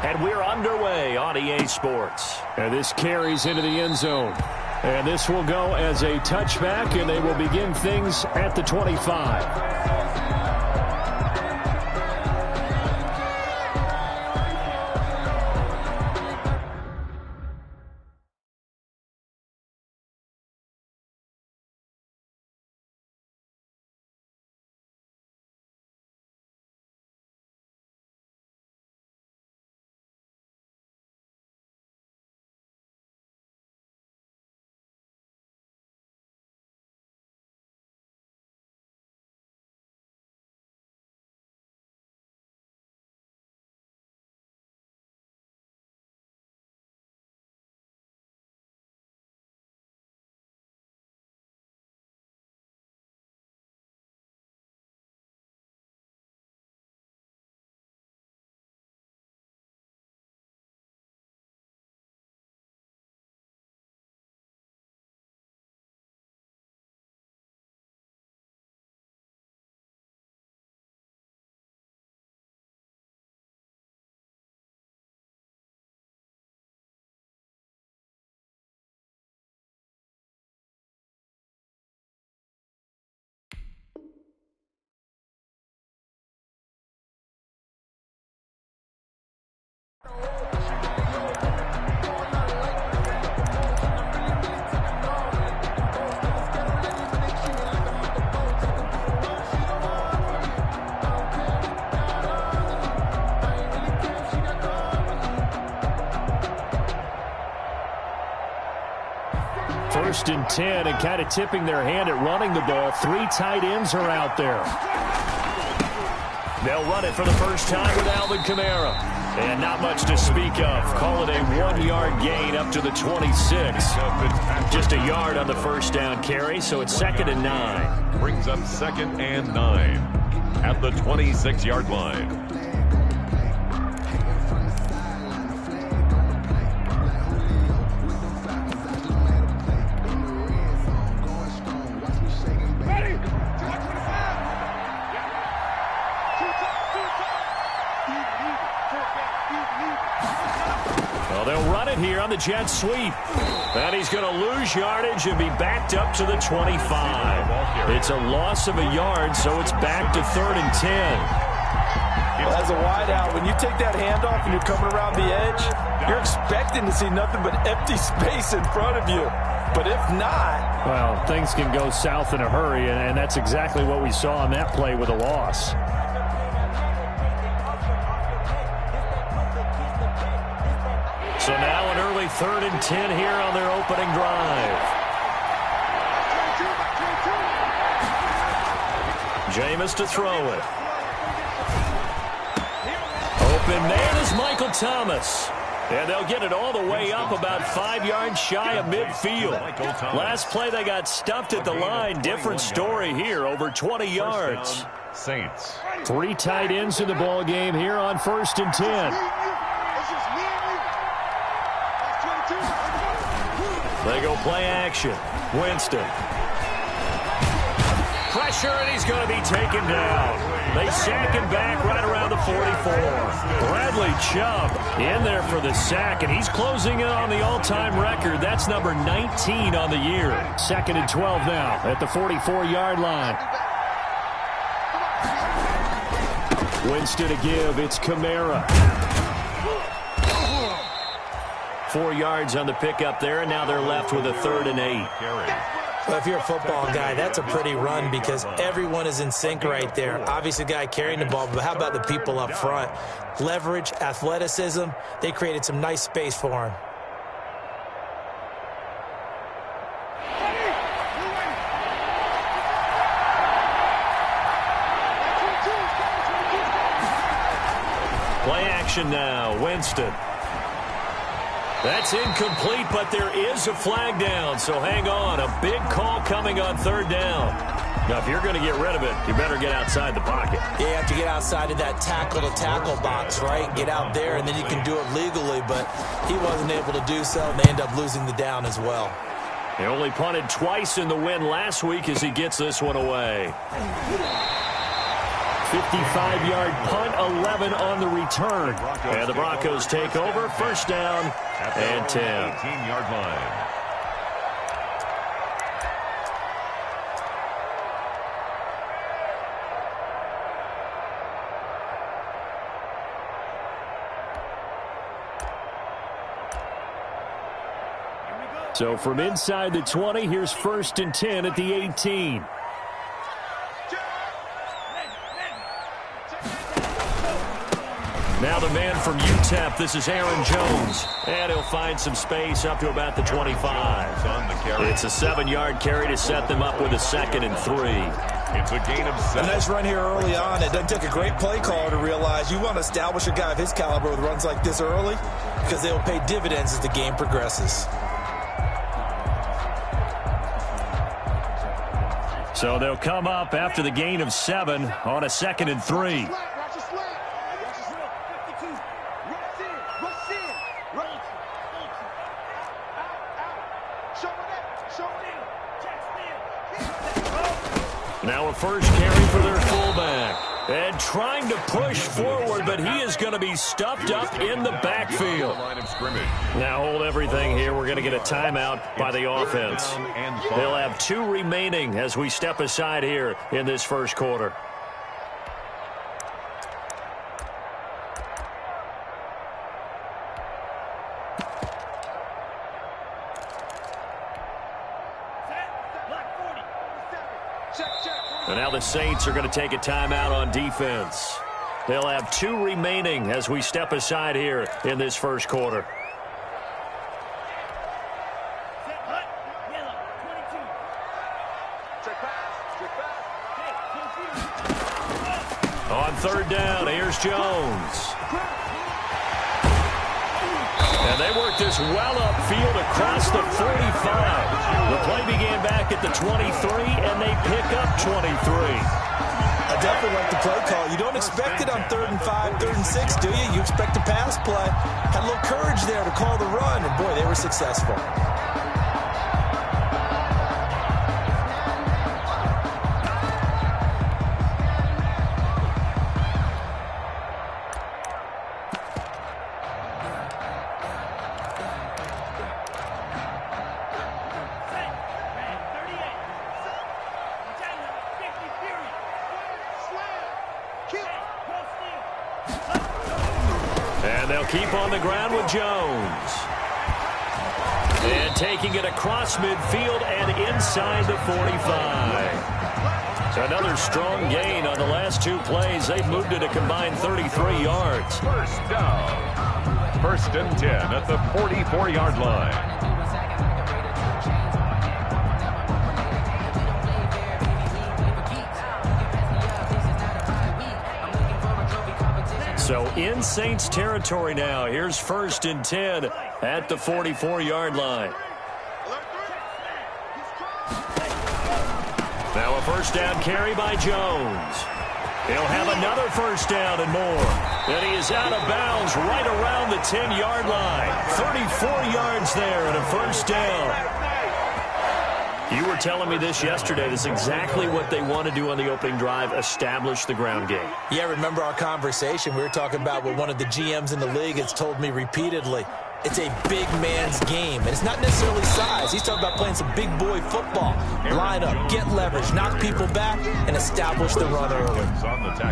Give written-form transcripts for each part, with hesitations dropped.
And we're underway on EA Sports. And this carries into the end zone. And this will go as a touchback, and they will begin things at the 25. First and 10, and kind of tipping their hand at running the ball. 3 tight ends are out there. They'll run it for the first time with Alvin Kamara. And not much to speak of. Call it a 1-yard gain up to the 26. Just a yard on the first down carry, so it's 2nd and 9. Brings up 2nd and 9 at the 26-yard line. Here on the jet sweep. And he's going to lose yardage and be backed up to the 25. It's a loss of a yard, so it's back to 3rd and 10. Well, as a wideout, when you take that handoff and you're coming around the edge, you're expecting to see nothing but empty space in front of you. But if not... Well, things can go south in a hurry, and that's exactly what we saw on that play with a loss. So now an early 3rd and 10 here on their opening drive. Jameis to throw it. Open man is Michael Thomas. And they'll get it all the way up about 5 yards shy of midfield. Last play they got stuffed at the line. Different story here, over 20 yards. Saints. 3 tight ends in the ball game here on 1st and 10. They go play action. Winston. Pressure, and he's going to be taken down. They sack him back right around the 44. Bradley Chubb in there for the sack, and he's closing in on the all-time record. That's number 19 on the year. 2nd and 12 now at the 44-yard line. Winston to give. It's Kamara. 4 yards on the pickup there, and now they're left with a 3rd and 8. Well, if you're a football guy, that's a pretty run because everyone is in sync right there. Obviously, the guy carrying the ball, but how about the people up front? Leverage, athleticism, they created some nice space for him. Play action now, Winston. That's incomplete, but there is a flag down, so hang on. A big call coming on 3rd down. Now, if you're going to get rid of it, you better get outside the pocket. Yeah, you have to get outside of that tackle-to-tackle box, right? Get out there, and then you can do it legally, but he wasn't able to do so, and they end up losing the down as well. He only punted twice in the win last week as he gets this one away. 55-yard punt, 11 on the return. And the Broncos take over, first down and 10. 18-yard line. So from inside the 20, here's first and 10 at the 18. Now the man from UTEP, this is Aaron Jones. And he'll find some space up to about the 25. It's a 7-yard carry to set them up with a 2nd and 3. It's a gain of 7. A nice run here early on. It doesn't take a great play caller to realize you want to establish a guy of his caliber with runs like this early because they'll pay dividends as the game progresses. So they'll come up after the gain of 7 on a 2nd and 3. Now a first carry for their fullback. And trying to push forward, but he is going to be stuffed up in the backfield. Now hold everything here. We're going to get a timeout by the offense. They'll have 2 remaining as we step aside here in this first quarter. And now the Saints are going to take a timeout on defense. They'll have 2 remaining as we step aside here in this first quarter. On 3rd down, here's Jones. And they work this well upfield across the 45. The play began back at the 23, and they pick up 23. I definitely like the play call. You don't expect it on 3rd and 5, 3rd and 6, do you? You expect a pass play. Had a little courage there to call the run, and boy, they were successful. And they'll keep on the ground with Jones. And taking it across midfield and inside the 45. So another strong gain on the last 2 plays. They've moved it a combined 33 yards. First down. First and 10 at the 44-yard line. So in Saints territory now. Here's first and 10 at the 44-yard line. Now a first down carry by Jones. He'll have another first down and more. And he is out of bounds right around the 10-yard line. 34 yards there and a first down. You were telling me this yesterday. This is exactly what they want to do on the opening drive, establish the ground game. Yeah, remember our conversation. We were talking about what one of the GMs in the league has told me repeatedly. It's a big man's game, and it's not necessarily size. He's talking about playing some big boy football. Line up, get leverage, knock people back, and establish the run early.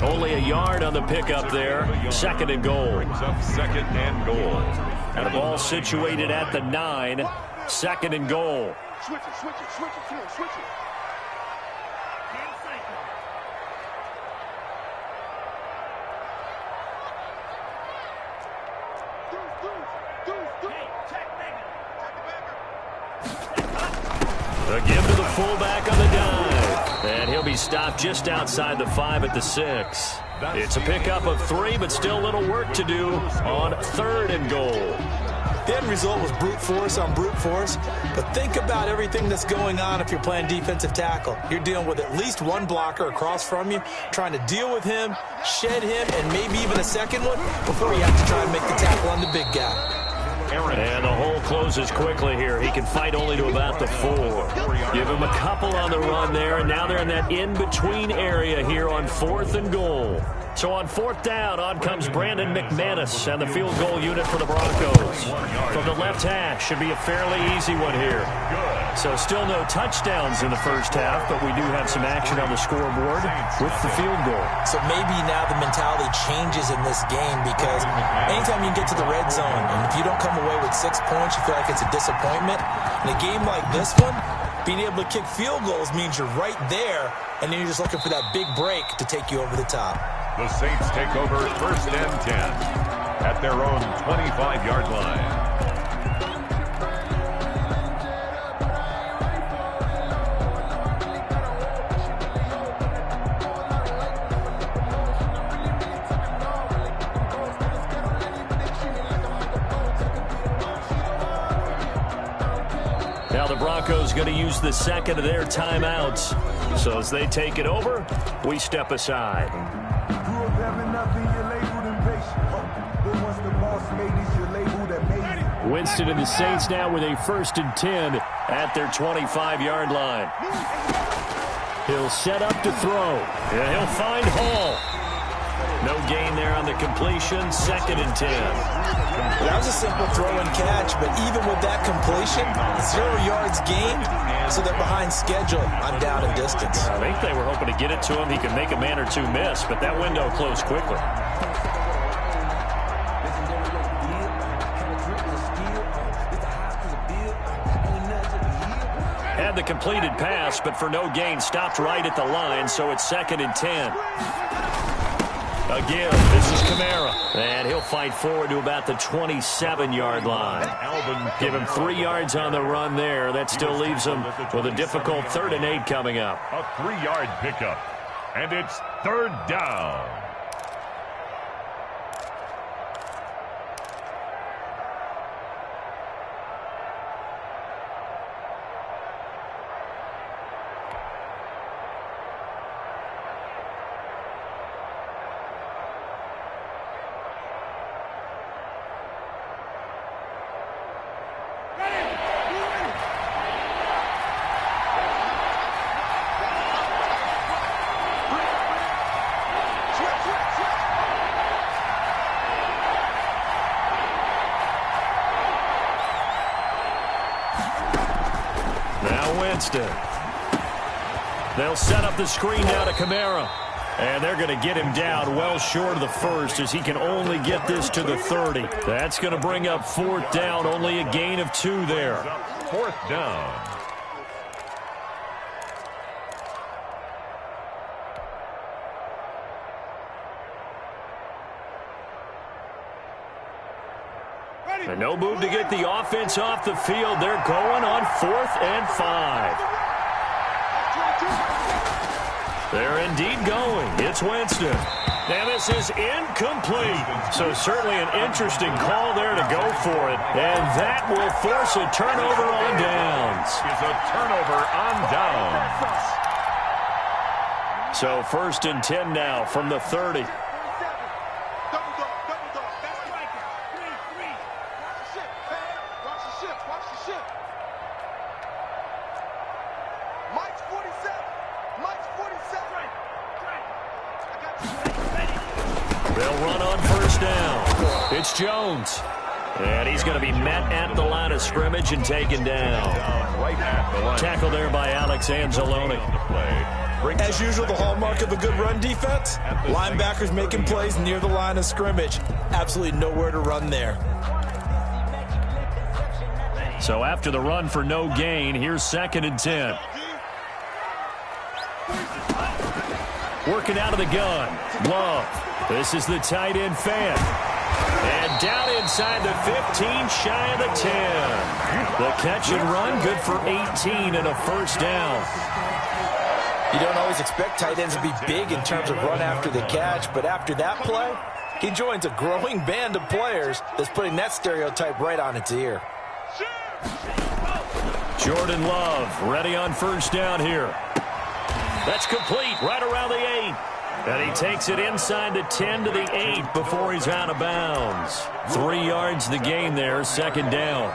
Only a yard on the pickup there. 2nd and goal. 2nd and goal. And the ball situated at the 9. 2nd and goal. Switch it, switch it, switch it, switch it. A give to the fullback on the dive. And he'll be stopped just outside the 5 at the 6. It's a pickup of 3, but still a little work to do on 3rd and goal. The end result was brute force on brute force, but think about everything that's going on if you're playing defensive tackle. You're dealing with at least one blocker across from you, trying to deal with him, shed him, and maybe even a second one before you have to try and make the tackle on the big guy. And the hole closes quickly here. He can fight only to about the 4. Give him a couple on the run there, and now they're in that in-between area here on 4th and goal. So on 4th down, on comes Brandon McManus and the field goal unit for the Broncos. From the left hash, should be a fairly easy one here. So still no touchdowns in the first half, but we do have some action on the scoreboard with the field goal. So maybe now the mentality changes in this game, because anytime you get to the red zone, and if you don't come away with 6 points, you feel like it's a disappointment. In a game like this one, being able to kick field goals means you're right there, and then you're just looking for that big break to take you over the top. The Saints take over 1st and 10 at their own 25-yard line. Now the Broncos going to use the second of their timeouts. So as they take it over, we step aside. Winston and the Saints now with a 1st and 10 at their 25-yard line. He'll set up to throw, and he'll find Hall. No gain there on the completion, 2nd and 10. That was a simple throw and catch, but even with that completion, 0 yards gained, so they're behind schedule on down and distance. I think they were hoping to get it to him. He could make a man or two miss, but that window closed quickly. Had the completed pass, but for no gain, stopped right at the line, so it's 2nd and 10. Again, this is Kamara, and he'll fight forward to about the 27-yard line. Give him 3 yards on the run there. That still leaves him with a difficult 3rd and 8 coming up. A 3-yard pickup, and it's 3rd down. They'll set up the screen now to Kamara. And they're going to get him down well short of the 1st, as he can only get this to the 30. That's going to bring up 4th down, only a gain of 2 there. 4th down. And no move to get the offense off the field. They're going on 4th and 5. They're indeed going. It's Winston. And this is incomplete. So certainly an interesting call there to go for it. And that will force a turnover on downs. Is a turnover on downs. So 1st and 10 now from the 30. They'll run on 1st down. It's Jones. And he's going to be met at the line of scrimmage and taken down. Tackle there by Alex Anzalone. As usual, the hallmark of a good run defense, linebackers making plays near the line of scrimmage. Absolutely nowhere to run there. So after the run for no gain, here's 2nd and 10. Working out of the gun. Love. This is the tight end fan. And down inside the 15, shy of the 10. The catch and run, good for 18 and a 1st down. You don't always expect tight ends to be big in terms of run after the catch, but after that play, he joins a growing band of players that's putting that stereotype right on its ear. Jordan Love ready on 1st down here. That's complete right around the 8. And he takes it inside the 10 to the 8 before he's out of bounds. 3 yards the gain there, 2nd down.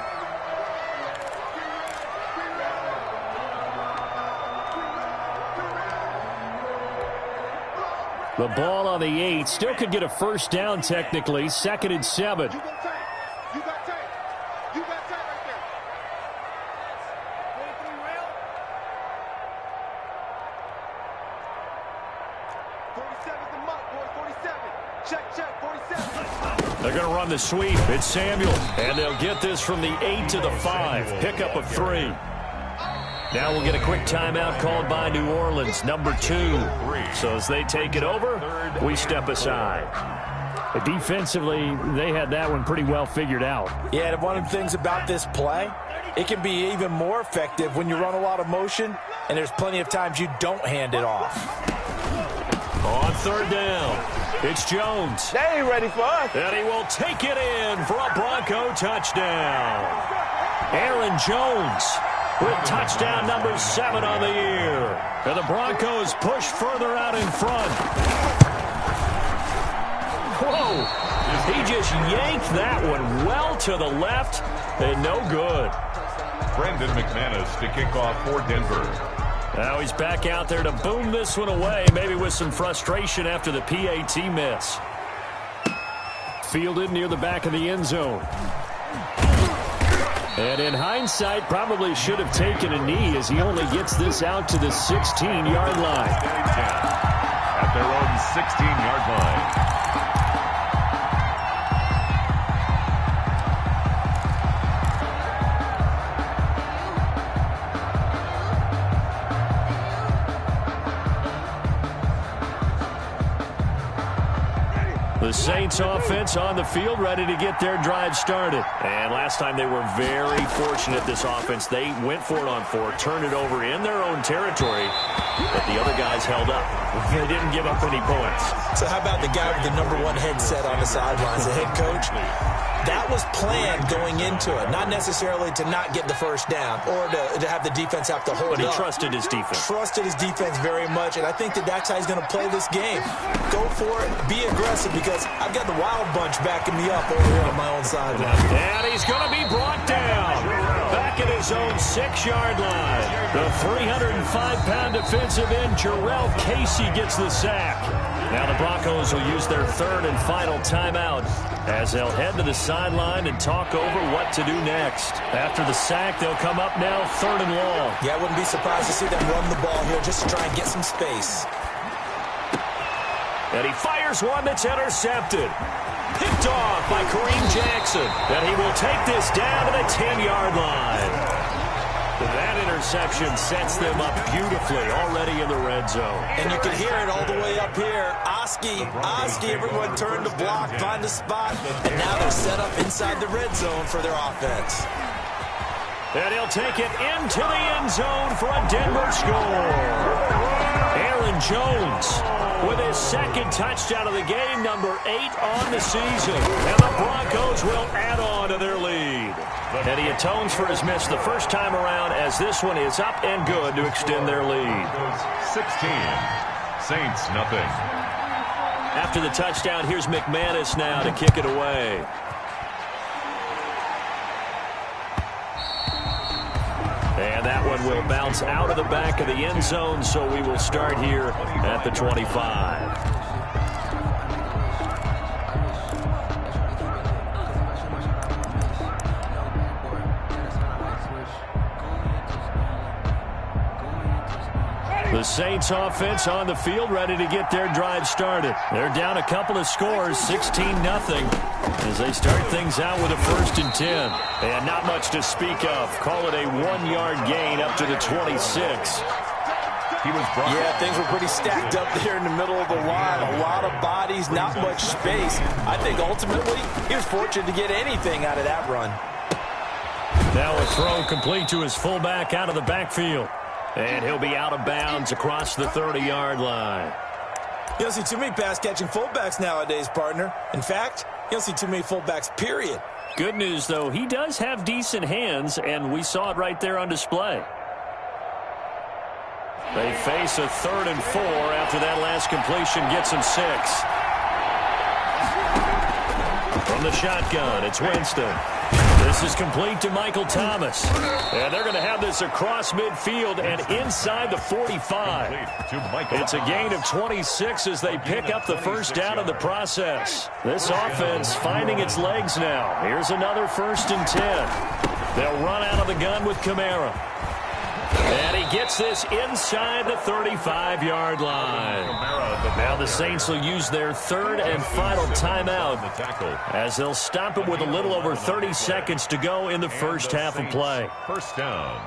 The ball on the 8. Still could get a first down technically. 2nd and 7. You got Tank. You got Tank. You got Tank right there. 43 real. 47's the mark, boy. 47. Check, 47. They're going to run the sweep. It's Samuel. And they'll get this from the 8 to the 5. Pickup of 3. Now we'll get a quick timeout called by New Orleans, number 2. So as they take it over, we step aside. Defensively, they had that one pretty well figured out. Yeah, and one of the things about this play, it can be even more effective when you run a lot of motion, and there's plenty of times you don't hand it off. On 3rd down, it's Jones. They ain't ready for us. And he will take it in for a Bronco touchdown. Aaron Jones with touchdown number 7 on the year. And the Broncos push further out in front. Whoa! He just yanked that one well to the left and no good. Brendan McManus to kick off for Denver. Now he's back out there to boom this one away, maybe with some frustration after the PAT miss. Fielded near the back of the end zone. And in hindsight, probably should have taken a knee as he only gets this out to the 16-yard line. At their own 16-yard line. The Saints offense on the field, ready to get their drive started. And last time they were very fortunate, this offense. They went for it on 4, turned it over in their own territory, but the other guys held up. They didn't give up any points. So how about the guy with the number 1 headset on the sidelines, the head coach? That was planned going into it, not necessarily to not get the first down or to have the defense have to hold up. But he trusted his defense. Trusted his defense very much, and I think that's how he's going to play this game. Go for it, be aggressive, because I've got the Wild Bunch backing me up over here on my own sideline. And he's going to be brought down back at his own 6-yard line. The 305-pound defensive end, Jarrell Casey, gets the sack. Now the Broncos will use their 3rd and final timeout as they'll head to the sideline and talk over what to do next. After the sack, they'll come up now 3rd and long. Yeah, I wouldn't be surprised to see them run the ball here just to try and get some space. And he fires one that's intercepted. Picked off by Kareem Jackson. And he will take this down to the 10-yard line. That interception sets them up beautifully already in the red zone. And you can hear it all the way up here. Oski, everyone turned to block, find a spot, and now they're set up inside the red zone for their offense. And he'll take it into the end zone for a Denver score. Aaron Jones with his 2nd touchdown of the game, number 8 on the season. And the Broncos will add on to their lead. And he atones for his miss the first time around as this one is up and good to extend their lead. 16. Saints, nothing. After the touchdown, here's McManus now to kick it away. And that one will bounce out of the back of the end zone, so we will start here at the 25. The Saints offense on the field, ready to get their drive started. They're down a couple of scores, 16-0, as they start things out with a 1st and 10. And not much to speak of. Call it a 1-yard gain up to the 26. Yeah, things were pretty stacked up there in the middle of the line. A lot of bodies, not much space. I think ultimately he was fortunate to get anything out of that run. Now a throw complete to his fullback out of the backfield. And he'll be out of bounds across the 30-yard line. You don't see too many pass-catching fullbacks nowadays, partner. In fact, you don't see too many fullbacks, period. Good news, though, he does have decent hands, and we saw it right there on display. They face a 3rd and 4 after that last completion gets them 6. From the shotgun, it's Winston. This is complete to Michael Thomas. And they're going to have this across midfield and inside the 45. It's a gain of 26 as they pick up the first down in the process. This offense finding its legs now. Here's another 1st and 10. They'll run out of the gun with Kamara. And he gets this inside the 35-yard line. Now the Saints will use their 3rd and final timeout as they'll stop it with a little over 30 seconds to go in the first half of play. First down.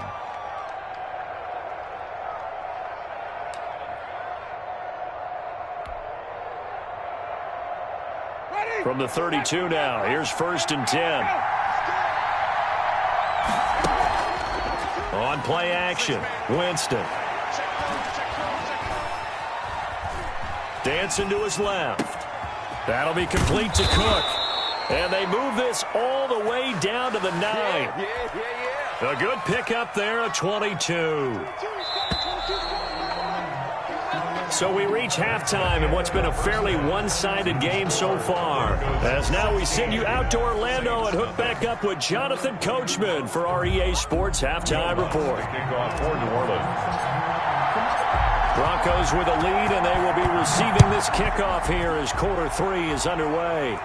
From the 32 now, here's 1st and 10. On play action, Winston. Dancing to his left. That'll be complete to Cook. And they move this all the way down to the 9. A good pickup there, a 22. So we reach halftime in what's been a fairly one-sided game so far. As now we send you out to Orlando and hook back up with Jonathan Coachman for our EA Sports Halftime Report. Kickoff for New Orleans. Broncos with a lead, and they will be receiving this kickoff here as quarter 3 is underway.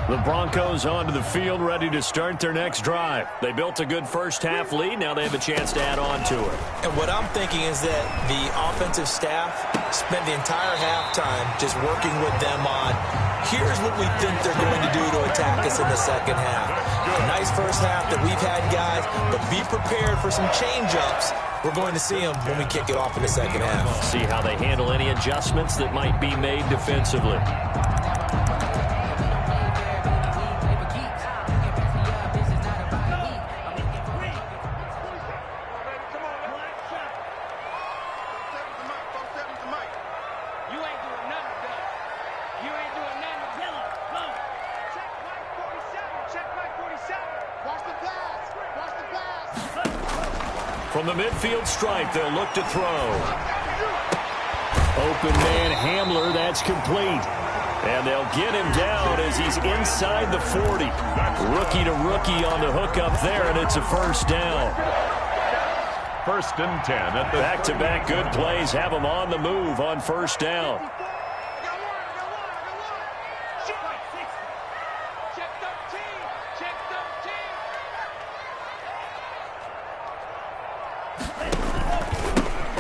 The Broncos onto the field, ready to start their next drive. They built a good first half lead. Now they have a chance to add on to it. And what I'm thinking is that the offensive staff spent the entire halftime just working with them on, here's what we think they're going to do to attack us in the second half. A nice first half that we've had, guys, but be prepared for some change-ups. We're going to see them when we kick it off in the second half. See how they handle any adjustments that might be made defensively. From the midfield stripe, they'll look to throw. Open man Hamler, that's complete. And they'll get him down as he's inside the 40. Rookie to rookie on the hook up there, and it's a first down. 1st and 10 at the back-to-back good plays have them on the move on first down.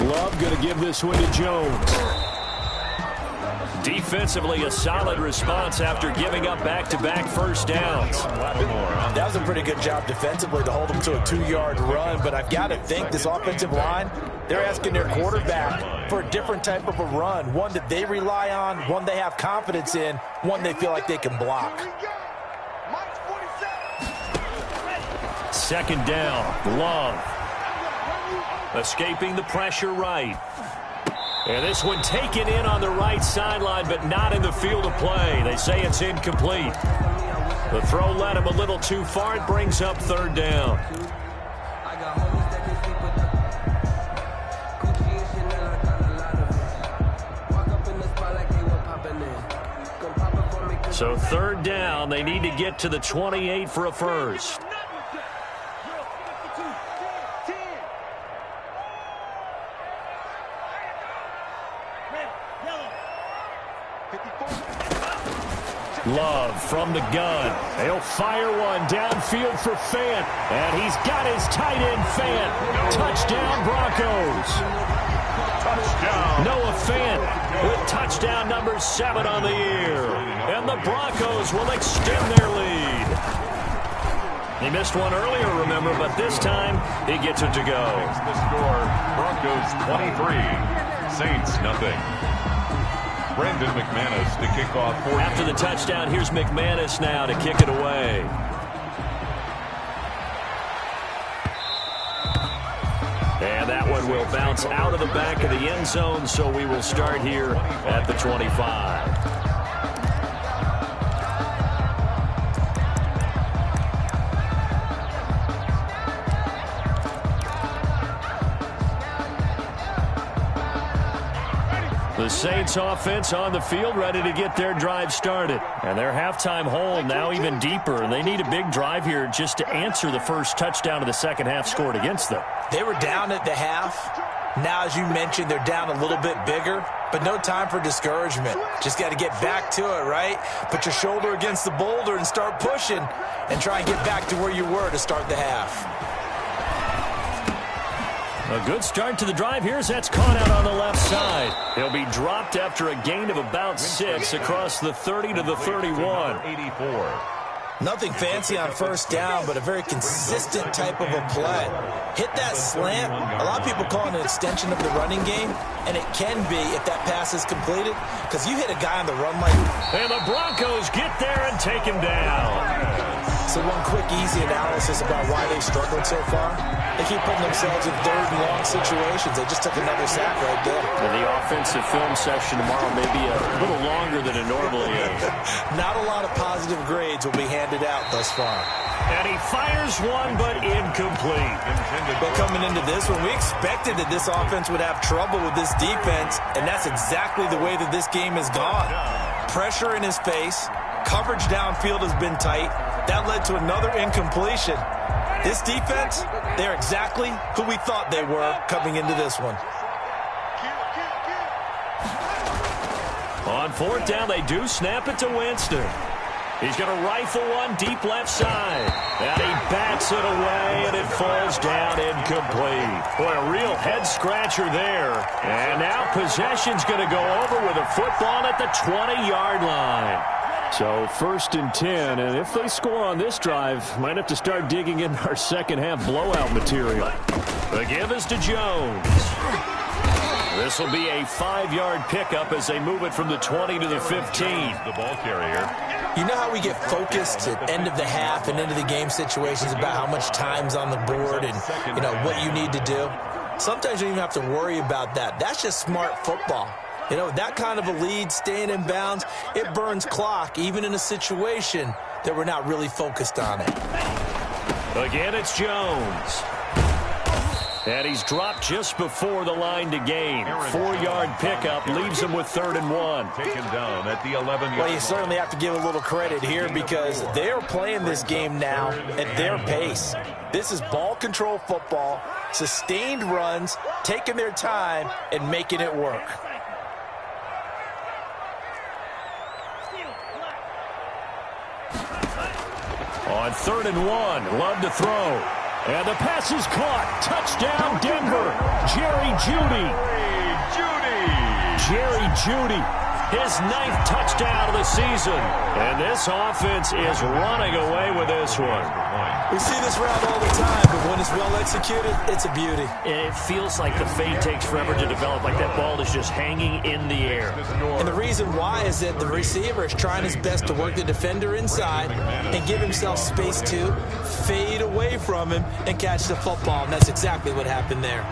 Love going to give this one to Jones. Defensively, a solid response after giving up back-to-back first downs. That was a pretty good job defensively to hold them to a 2-yard run, but I've got to think this offensive line, they're asking their quarterback for a different type of a run, one that they rely on, one they have confidence in, one they feel like they can block. Second down, Love. Escaping the pressure right. And this one taken in on the right sideline, but not in the field of play. They say it's incomplete. The throw led him a little too far. It brings up 3rd down. So 3rd down, they need to get to the 28 for a first. Love from the gun. They'll fire one downfield for Fant. And he's got his tight end, Fant. Touchdown, Broncos. touchdown. Noah Fant with touchdown number 7 on the year. And the Broncos will extend their lead. He missed one earlier, remember, but this time he gets it to go. The score, Broncos 23, Saints nothing. Brandon McManus to kick off. After the touchdown, here's McManus now to kick it away. And that one will bounce out of the back of the end zone, so we will start here at the 25. The Saints offense on the field, ready to get their drive started. And their halftime hole now even deeper. And they need a big drive here just to answer the first touchdown of the second half scored against them. They were down at the half. Now, as you mentioned, they're down a little bit bigger, but no time for discouragement. Just got to get back to it, right? Put your shoulder against the boulder and start pushing and try and get back to where you were to start the half. A good start to the drive here as that's caught out on the left side. He'll be dropped after a gain of about 6 across the 30 to the 31. 84. Nothing fancy on first down, but a very consistent type of a play. Hit that slant. A lot of people call it an extension of the running game, and it can be if that pass is completed, because you hit a guy on the run like... And the Broncos get there and take him down. So one quick, easy analysis about why they've struggled so far. They keep putting themselves in third and long situations. They just took another sack right there. And the offensive film session tomorrow may be a little longer than it normally is. Not a lot of positive grades will be handed out thus far. And he fires one, but incomplete. But coming into this one, we expected that this offense would have trouble with this defense, and that's exactly the way that this game has gone. Pressure in his face. Coverage downfield has been tight. That led to another incompletion. This defense, they're exactly who we thought they were coming into this one. On fourth down, they do snap it to Winston. He's going to rifle one deep left side. And he bats it away, and it falls down incomplete. Boy, a real head-scratcher there. And now possession's going to go over with a football at the 20-yard line. So 1st and 10, and if they score on this drive, might have to start digging in our second half blowout material. The give is to Jones. This will be a 5-yard pickup as they move it from the 20 to the 15. The ball carrier. You know how we get focused at end of the half and into the game situations about how much time's on the board and, you know, what you need to do? Sometimes you don't even have to worry about that. That's just smart football. You know, that kind of a lead, staying in bounds, it burns clock, even in a situation that we're not really focused on it. Again, it's Jones. And he's dropped just before the line to gain. 4-yard pickup leaves him with 3rd and 1. Taken down at the 11-yard line. Well, you certainly have to give a little credit here because they're playing this game now at their pace. This is ball control football, sustained runs, taking their time, and making it work. On 3rd and 1, Love to throw. And the pass is caught. Touchdown, Denver. Jerry Jeudy. His 9th touchdown of the season. And this offense is running away with this one. We see this route all the time, but when it's well executed, it's a beauty. It feels like the fade takes forever to develop, like that ball is just hanging in the air. And the reason why is that the receiver is trying his best to work the defender inside and give himself space to fade away from him and catch the football, and that's exactly what happened there.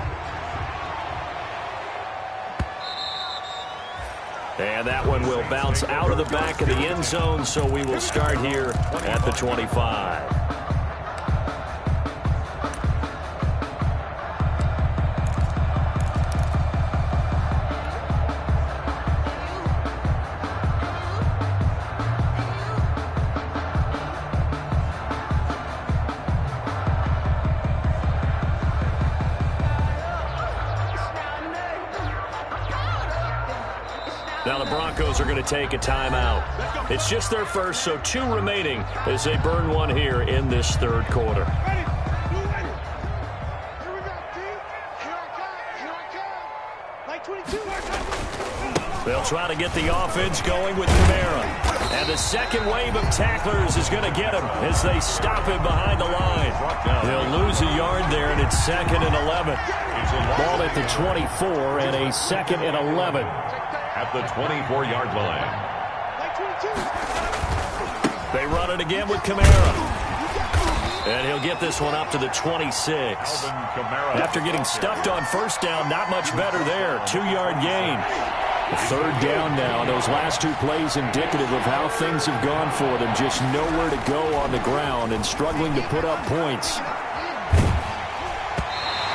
And that one will bounce out of the back of the end zone, so we will start here at the 25. Now the Broncos are going to take a timeout. It's just their first, so 2 remaining as they burn one here in this 3rd quarter. They'll try to get the offense going with Kamara. And the second wave of tacklers is going to get him as they stop him behind the line. They'll lose a yard there, and it's 2nd and 11. Ball at the 24 and a 2nd and 11. At the 24-yard line. They run it again with Kamara. And he'll get this one up to the 26. After getting stuffed on first down, not much better there. 2-yard gain. 3rd down now. Those last 2 plays indicative of how things have gone for them. Just nowhere to go on the ground and struggling to put up points.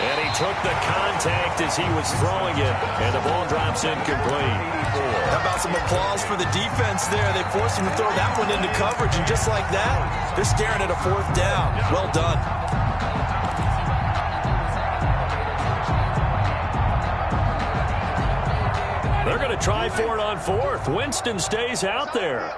And he took the contact as he was throwing it, and the ball drops incomplete. How about some applause for the defense there? They forced him to throw that one into coverage, and just like that, they're staring at a 4th down. Well done. They're going to try for it on 4th. Winston stays out there.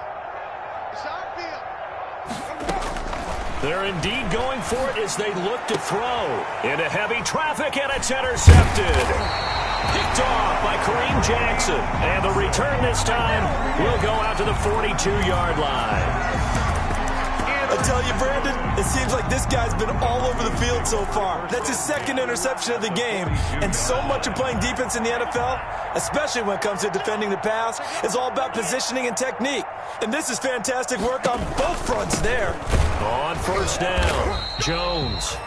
They're indeed going for it as they look to throw. Into heavy traffic, and it's intercepted. Picked off by Kareem Jackson. And the return this time will go out to the 42-yard line. I tell you, Brandon, it seems like this guy's been all over the field so far. That's his 2nd interception of the game. And so much of playing defense in the NFL, especially when it comes to defending the pass, is all about positioning and technique. And this is fantastic work on both fronts there. On 1st down, Jones.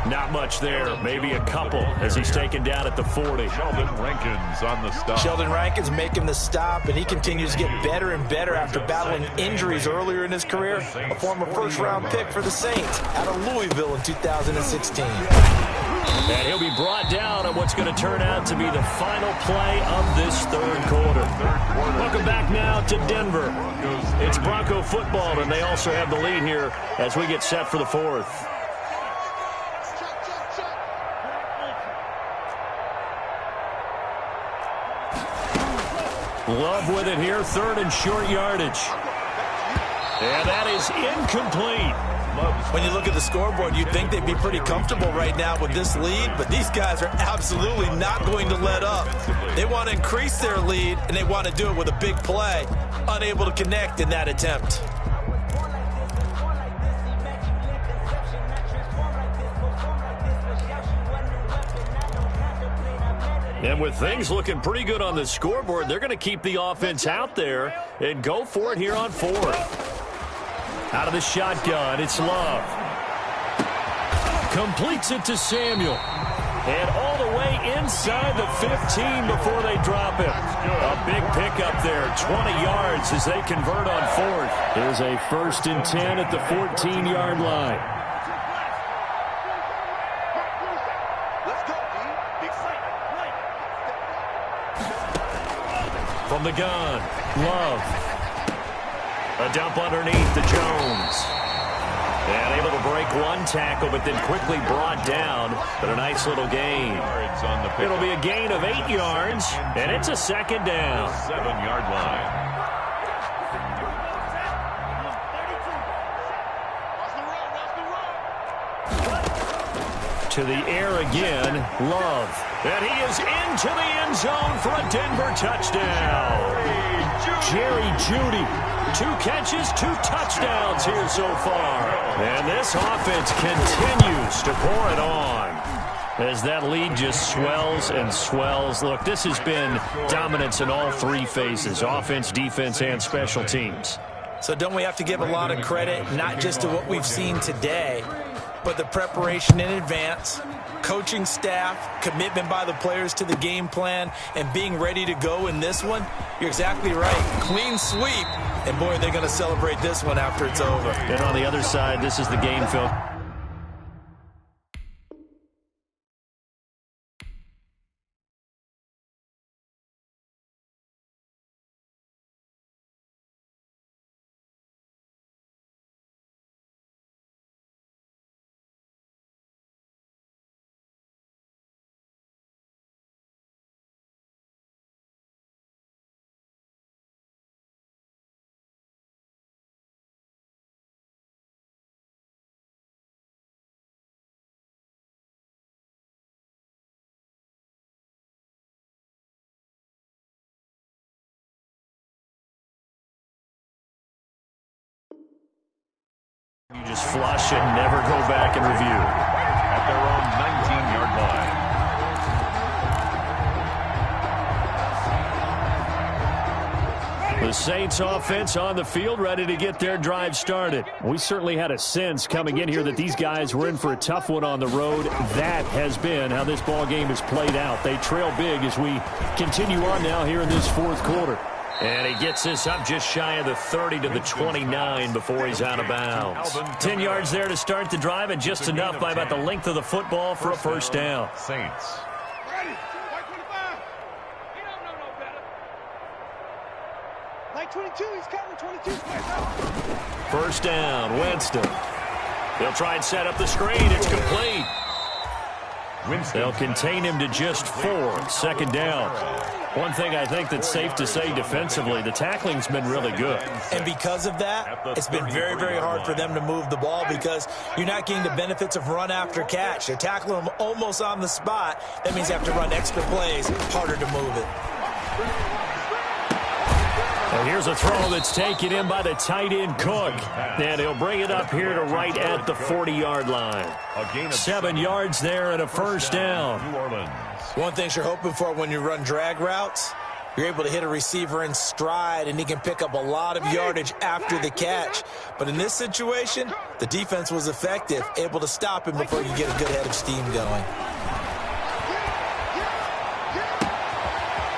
Not much there, maybe a couple as he's taken down at the 40. Sheldon Rankins on the stop. Sheldon Rankins making the stop, and he continues to get better and better after battling injuries earlier in his career. A former 1st-round pick for the Saints out of Louisville in 2016. And he'll be brought down on what's going to turn out to be the final play of this 3rd quarter. Welcome back now to Denver. It's Bronco football, and they also have the lead here as we get set for the 4th. Love with it here, 3rd and short yardage. And that is incomplete. When you look at the scoreboard, you'd think they'd be pretty comfortable right now with this lead, but these guys are absolutely not going to let up. They want to increase their lead, and they want to do it with a big play. Unable to connect in that attempt. And with things looking pretty good on the scoreboard, they're going to keep the offense out there and go for it here on 4th. Out of the shotgun, it's Love. Completes it to Samuel. And all the way inside the 15 before they drop him. A big pickup there, 20 yards as they convert on 4th. There's a 1st and 10 at the 14-yard line. From the gun, Love. A dump underneath to Jones. And able to break one tackle, but then quickly brought down. But a nice little gain. It'll be a gain of 8 yards, and it's a 2nd down. 7-yard line. To the air again, Love. And he is into the end zone for a Denver touchdown. Jerry Jeudy, 2 catches, 2 touchdowns here so far. And this offense continues to pour it on as that lead just swells and swells. Look, this has been dominance in all 3 phases, offense, defense, and special teams. So don't we have to give a lot of credit, not just to what we've seen today, but the preparation in advance, coaching staff, commitment by the players to the game plan, and being ready to go in this one? You're exactly right. Clean sweep. And, boy, they're going to celebrate this one after it's over. And on the other side, this is the game, Phil. You just flush and never go back and review. At their own 19-yard line. The Saints offense on the field, ready to get their drive started. We certainly had a sense coming in here that these guys were in for a tough one on the road. That has been how this ball game has played out. They trail big as we continue on now here in this 4th quarter. And he gets this up just shy of the 30 to the 29 before he's out of bounds. 10 yards there to start the drive, and just enough by about the length of the football for a first down. Saints. Like 22, he's covering 22. First down, Winston. They'll try and set up the screen. It's complete. They'll contain him to just 4. Second down. One thing I think that's safe to say defensively, the tackling's been really good. And because of that, it's been very, very hard for them to move the ball because you're not getting the benefits of run after catch. They're tackling them almost on the spot. That means you have to run extra plays, harder to move it. And here's a throw that's taken in by the tight end Cook. And he'll bring it up here to right at the 40-yard line. 7 yards there and a first down. One thing you're hoping for when you run drag routes, you're able to hit a receiver in stride, and he can pick up a lot of yardage after the catch. But in this situation, the defense was effective, able to stop him before you get a good head of steam going.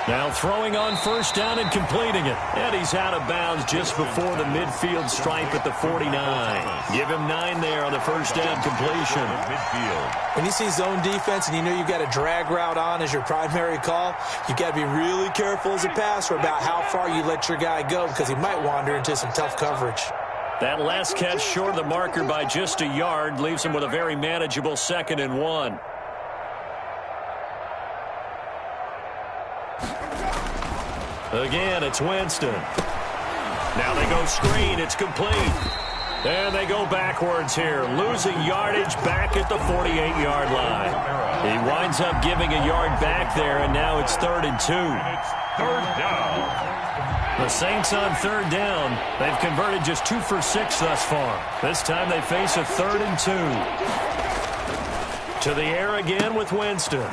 Now throwing on first down and completing it. And he's out of bounds just before the midfield stripe at the 49. Give him 9 there on the first down completion. When you see zone defense and you know you've got a drag route on as your primary call, you've got to be really careful as a passer about how far you let your guy go because he might wander into some tough coverage. That last catch short of the marker by just a yard leaves him with a very manageable 2nd and 1. Again, it's Winston. Now they go screen. It's complete. And they go backwards here, losing yardage back at the 48-yard line. He winds up giving a yard back there, and now it's 3rd and 2. Third down. The Saints on 3rd down. They've converted just 2 for 6 thus far. This time they face a 3rd and 2. To the air again with Winston.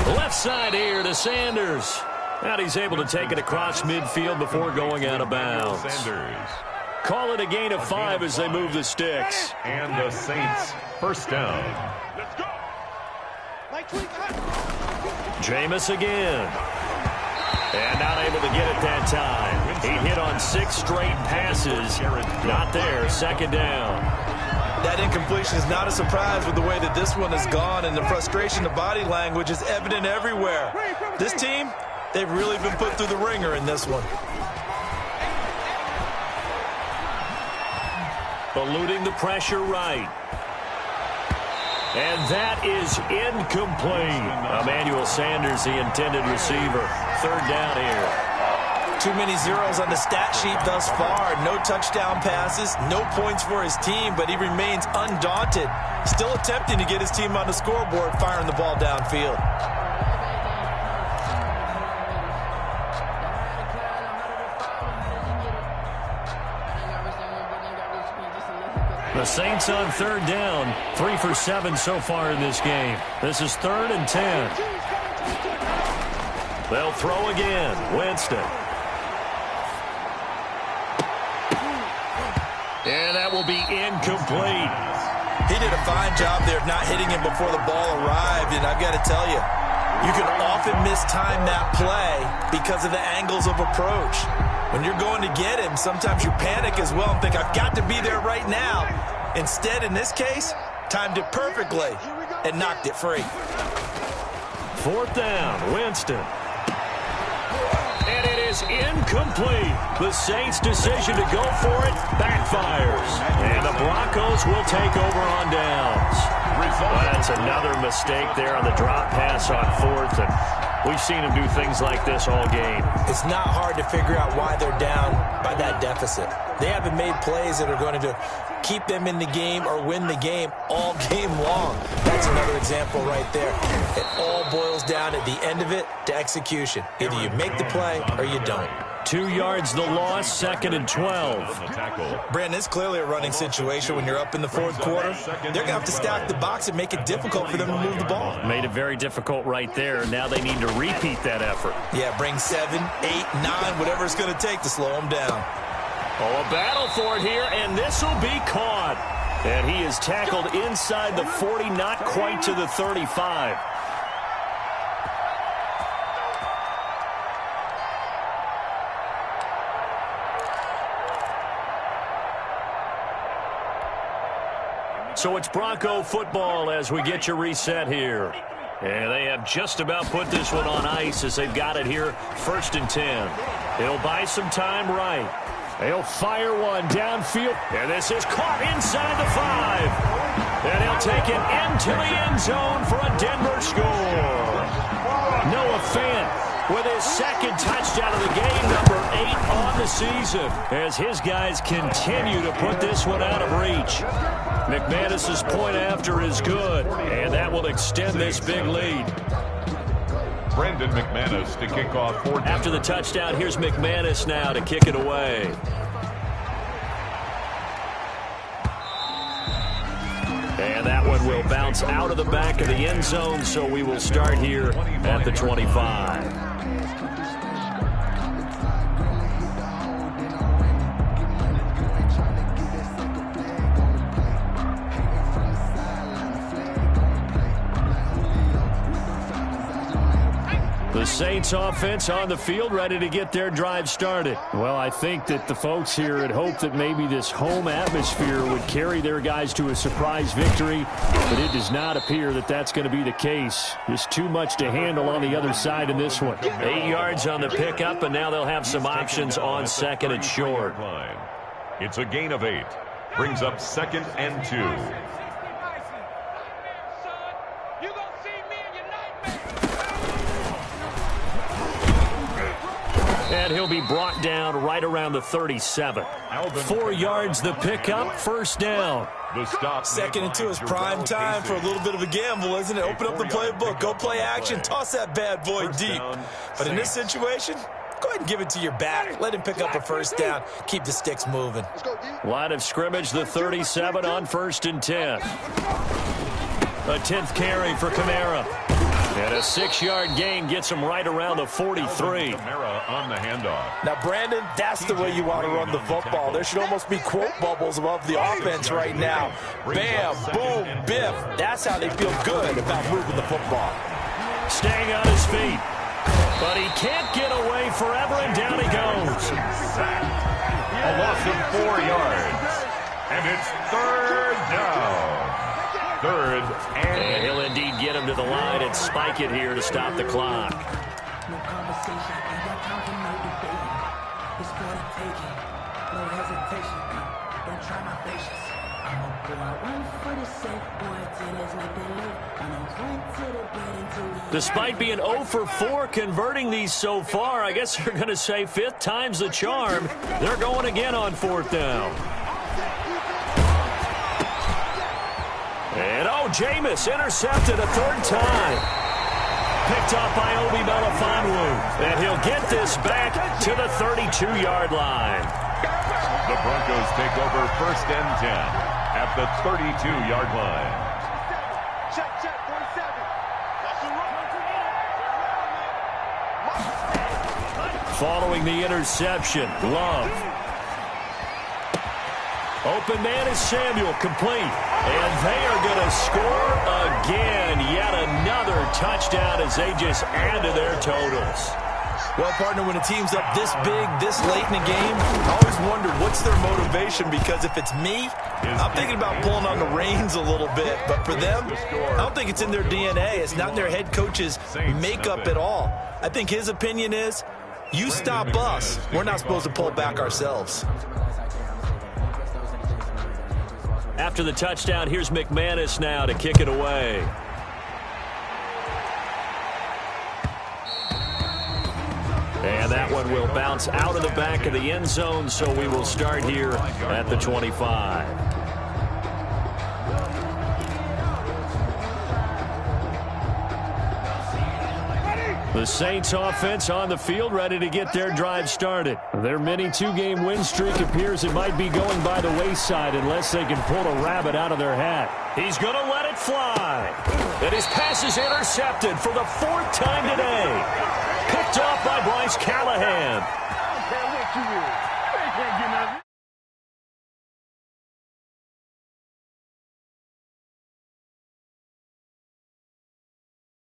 Left side here to Sanders. And he's able to take it across midfield before going out of bounds. Sanders. Call it a gain of 5 as they move the sticks. And the Saints first down. Let's go. Like 25. Jameis again. And not able to get it that time. He hit on 6 straight passes. Not there. 2nd down. That incompletion is not a surprise with the way that this one has gone, and the frustration, the body language is evident everywhere. This team, they've really been put through the ringer in this one. Eluding the pressure right. And that is incomplete. Emmanuel Sanders, the intended receiver. 3rd down here. Too many zeros on the stat sheet thus far. No touchdown passes, no points for his team, but he remains undaunted. Still attempting to get his team on the scoreboard, firing the ball downfield. The Saints on 3rd down, 3 for 7 so far in this game. This is 3rd and 10. They'll throw again. Winston. And that will be incomplete. He did a fine job there of not hitting him before the ball arrived, and I've got to tell you, you can often mistime that play because of the angles of approach. When you're going to get him, sometimes you panic as well and think, I've got to be there right now. Instead, in this case, timed it perfectly and knocked it free. 4th down, Winston. And it is incomplete. The Saints' decision to go for it backfires. And the Broncos will take over on downs. That's another mistake there on the drop pass on 4th. And we've seen him do things like this all game. It's not hard to figure out why they're down by that deficit. They haven't made plays that are going to keep them in the game or win the game all game long. That's another example right there. It all boils down at the end of it to execution. Either you make the play or you don't. 2 yards the loss, 2nd and 12. Brandon, it's clearly a running situation when you're up in the 4th quarter. They're going to have to stack the box and make it difficult for them to move the ball. Made it very difficult right there. Now they need to repeat that effort. Yeah, bring 7, 8, 9, whatever it's going to take to slow them down. Oh, a battle for it here, and this will be caught. And he is tackled inside the 40, not quite to the 35. So it's Bronco football as we get you reset here. And they have just about put this one on ice as they've got it here, 1st and 10. He'll buy some time right. He'll fire one downfield. And this is caught inside the 5. And he'll take it into the end zone for a Denver score. Noah Fant with his 2nd touchdown of the game, number 8 on the season, as his guys continue to put this one out of reach. McManus's point after is good, and that will extend this big lead. Brandon McManus to kick off for Denver. After the touchdown, here's McManus now to kick it away. And that one will bounce out of the back of the end zone, so we will start here at the 25. The Saints offense on the field, ready to get their drive started. Well, I think that the folks here had hoped that maybe this home atmosphere would carry their guys to a surprise victory, but it does not appear that that's going to be the case. Just too much to handle on the other side in this one. 8 yards on the pickup, and now they'll have some options on 2nd and short. It's a gain of 8. Brings up 2nd and 2. And he'll be brought down right around the 37. 4 yards the pickup, 1st down. The stop. 2nd and 2 is prime time for a little bit of a gamble, isn't it? Open up the playbook, go play action, toss that bad boy deep. But in this situation, go ahead and give it to your back. Let him pick up a 1st down. Keep the sticks moving. Line of scrimmage, the 37 on 1st and 10. A 10th carry for Kamara. And a 6-yard gain gets him right around the 43. Kamara on the handoff. Now, Brandon, that's the way you want to run the football. There should almost be quote bubbles above the offense right now. Bam, boom, biff. That's how they feel good about moving the football. Staying on his feet. But he can't get away forever, and down he goes. A loss of 4 yards. And it's 3rd down. 3rd and he'll indeed get him to the line and spike it here to stop the clock. No conversation, ain't got time for no debating. It's for the taking, no hesitation. Don't try my patience. I'm a boy, run for the safe boy till there's nothing left. I'm a run to the bed until we. Despite being 0 for 4 converting these so far, I guess they're going to say 5th time's the charm. They're going again on 4th down. And Jameis intercepted a 3rd time. Picked up by Obi Melifonwu. And he'll get this back to the 32-yard line. The Broncos take over 1st and 10 at the 32-yard line. Check, 47. Following the interception, Love. Open man is Samuel, complete. And they are going to score again. Yet another touchdown as they just add to their totals. Well, partner, when a team's up this big, this late in the game, I always wonder what's their motivation, because if it's me, I'm thinking about pulling on the reins a little bit. But for them, I don't think it's in their DNA. It's not their head coach's makeup at all. I think his opinion is, you stop us. We're not supposed to pull back ourselves. After the touchdown, here's McManus now to kick it away. And that one will bounce out of the back of the end zone, so we will start here at the 25. The Saints offense on the field, ready to get their drive started. Their mini 2-game win streak appears it might be going by the wayside unless they can pull a rabbit out of their hat. He's going to let it fly. And his pass is intercepted for the 4th time today. Picked off by Bryce Callahan. I don't care what you is. You ain't gonna get nothing.